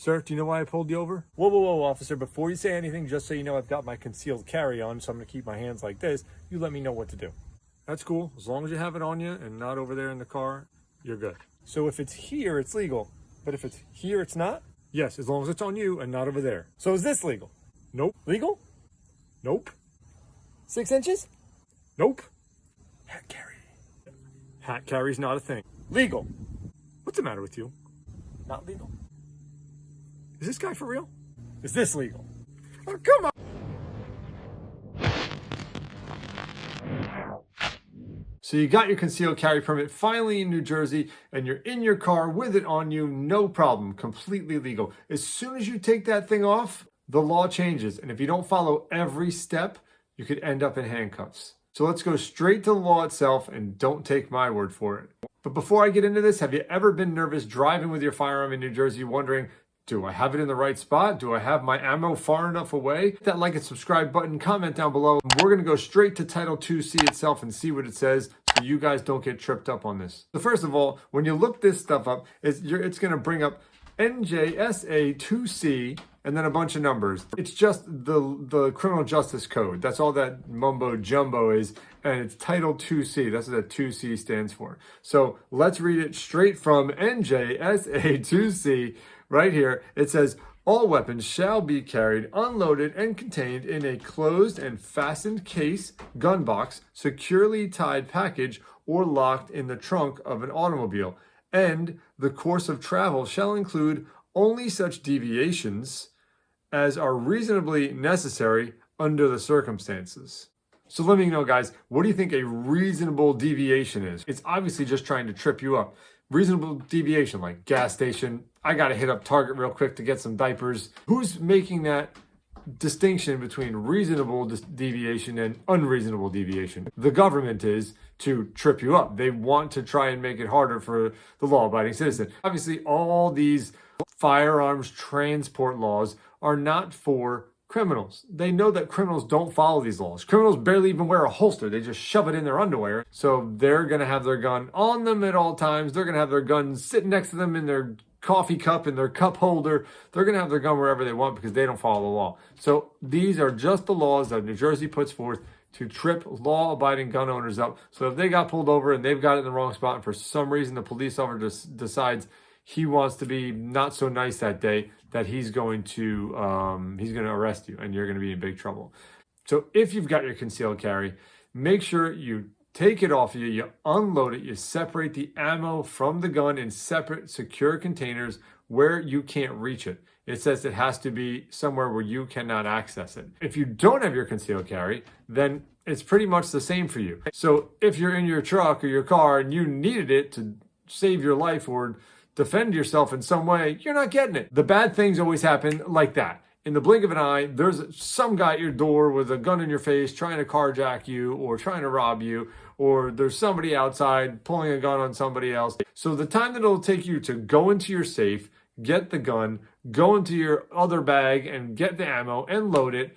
Sir, do you know why I pulled you over? Whoa, whoa, whoa, officer. Before you say anything, just so you know I've got my concealed carry on, so I'm going to keep my hands like this. You let me know what to do. That's cool. As long as you have it on you and not over there in the car, you're good. So if it's here, it's legal. But if it's here, it's not? Yes, as long as it's on you and not over there. So is this legal? Nope. Legal? Nope. 6 inches? Nope. Hat carry. Hat carry's not a thing. Legal. What's the matter with you? Not legal. Is this guy for real? Is this legal? Oh, come on. So you got your concealed carry permit finally in New Jersey, and you're in your car with it on you, no problem, completely legal. As soon as you take that thing off, the law changes. And if you don't follow every step, you could end up in handcuffs. So let's go straight to the law itself, and don't take my word for it. But before I get into this, have you ever been nervous driving with your firearm in New Jersey, wondering, do I have it in the right spot? Do I have my ammo far enough away? Hit that like and subscribe button, comment down below. We're gonna go straight to Title 2C itself and see what it says so you guys don't get tripped up on this. So first of all, when you look this stuff up, it's gonna bring up NJSA 2C and then a bunch of numbers. It's just the criminal justice code. That's all that mumbo jumbo is. And it's Title 2C. That's what that 2C stands for. So let's read it straight from NJSA 2C. Right here, it says, all weapons shall be carried, unloaded, and contained in a closed and fastened case, gun box, securely tied package, or locked in the trunk of an automobile. And the course of travel shall include only such deviations as are reasonably necessary under the circumstances. So let me know, guys, what do you think a reasonable deviation is? It's obviously just trying to trip you up. Reasonable deviation, like gas station, I gotta hit up Target real quick to get some diapers. Who's making that distinction between reasonable deviation and unreasonable deviation? The government is, to trip you up. They want to try and make it harder for the law-abiding citizen. Obviously, all these firearms transport laws are not for criminals. They know that criminals don't follow these laws. Criminals barely even wear a holster. They just shove it in their underwear. So they're going to have their gun on them at all times. They're going to have their gun sitting next to them in their coffee cup, in their cup holder. They're going to have their gun wherever they want because they don't follow the law. So these are just the laws that New Jersey puts forth to trip law-abiding gun owners up. So if they got pulled over and they've got it in the wrong spot, and for some reason the police officer just decides he wants to be not so nice that day, that he's going to arrest you and you're going to be in big trouble. So if you've got your concealed carry, make sure you take it off of you, you unload it, you separate the ammo from the gun in separate secure containers where you can't reach it. It says it has to be somewhere where you cannot access it. If you don't have your concealed carry, then it's pretty much the same for you. So if you're in your truck or your car and you needed it to save your life or defend yourself in some way, you're not getting it. The bad things always happen like that. In the blink of an eye, there's some guy at your door with a gun in your face trying to carjack you or trying to rob you, or there's somebody outside pulling a gun on somebody else. So the time that it'll take you to go into your safe, get the gun, go into your other bag and get the ammo and load it,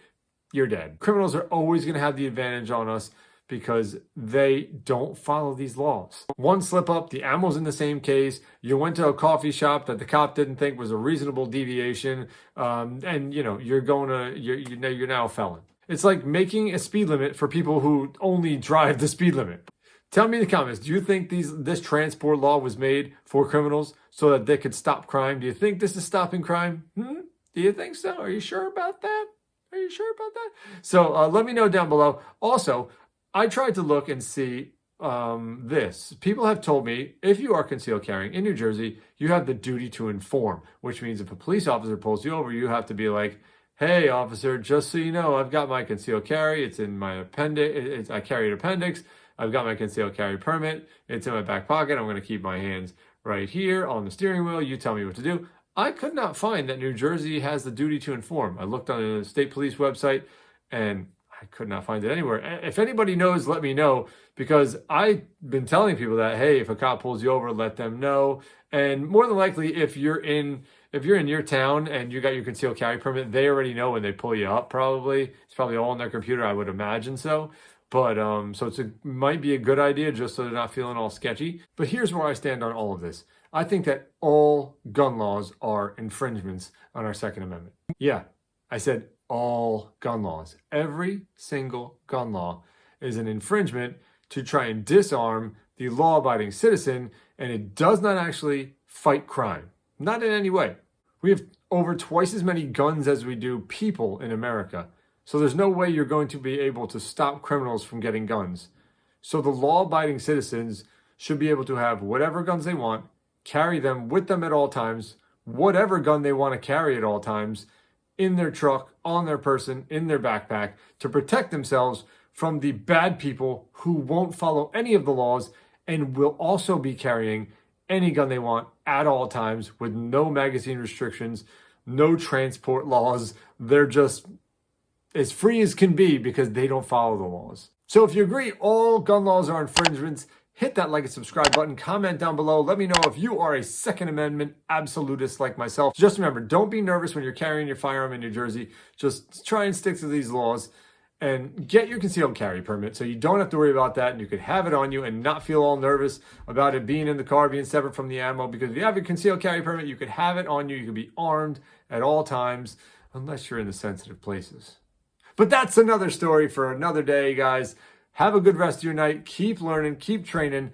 you're dead. Criminals are always going to have the advantage on us because they don't follow these laws. One slip up, the ammo's in the same case. You went to a coffee shop that the cop didn't think was a reasonable deviation, and you're now a felon. It's like making a speed limit for people who only drive the speed limit. Tell me in the comments, do you think this transport law was made for criminals so that they could stop crime? Do you think this is stopping crime? Do you think so? Are you sure about that? Are you sure about that? So let me know down below. Also, I tried to look and see this. People have told me if you are concealed carrying in New Jersey, you have the duty to inform, which means if a police officer pulls you over, you have to be like, hey, officer, just so you know, I've got my concealed carry. It's in my appendix. I carry an appendix. I've got my concealed carry permit. It's in my back pocket. I'm going to keep my hands right here on the steering wheel. You tell me what to do. I could not find that New Jersey has the duty to inform. I looked on the state police website and I could not find it anywhere. If anybody knows, let me know, because I've been telling people that, hey, if a cop pulls you over, let them know. And more than likely, if you're in your town and you got your concealed carry permit, they already know when they pull you up, probably. It's probably all on their computer, I would imagine so. But so might be a good idea just so they're not feeling all sketchy. But here's where I stand on all of this. I think that all gun laws are infringements on our Second Amendment. Yeah, I said all gun laws. Every single gun law is an infringement to try and disarm the law-abiding citizen, and it does not actually fight crime. Not in any way. We have over twice as many guns as we do people in America. So there's no way you're going to be able to stop criminals from getting guns. So the law-abiding citizens should be able to have whatever guns they want, carry them with them at all times, whatever gun they want to carry at all times, in their truck, on their person, in their backpack, to protect themselves from the bad people who won't follow any of the laws and will also be carrying any gun they want at all times with no magazine restrictions, no transport laws. They're just as free as can be because they don't follow the laws. So if you agree all gun laws are infringements, hit that like and subscribe button, comment down below. Let me know if you are a Second Amendment absolutist like myself. Just remember, don't be nervous when you're carrying your firearm in New Jersey. Just try and stick to these laws and get your concealed carry permit so you don't have to worry about that, and you could have it on you and not feel all nervous about it being in the car, being separate from the ammo. Because if you have a concealed carry permit, you could have it on you. You could be armed at all times, unless you're in the sensitive places. But that's another story for another day, guys. Have a good rest of your night. Keep learning, keep training,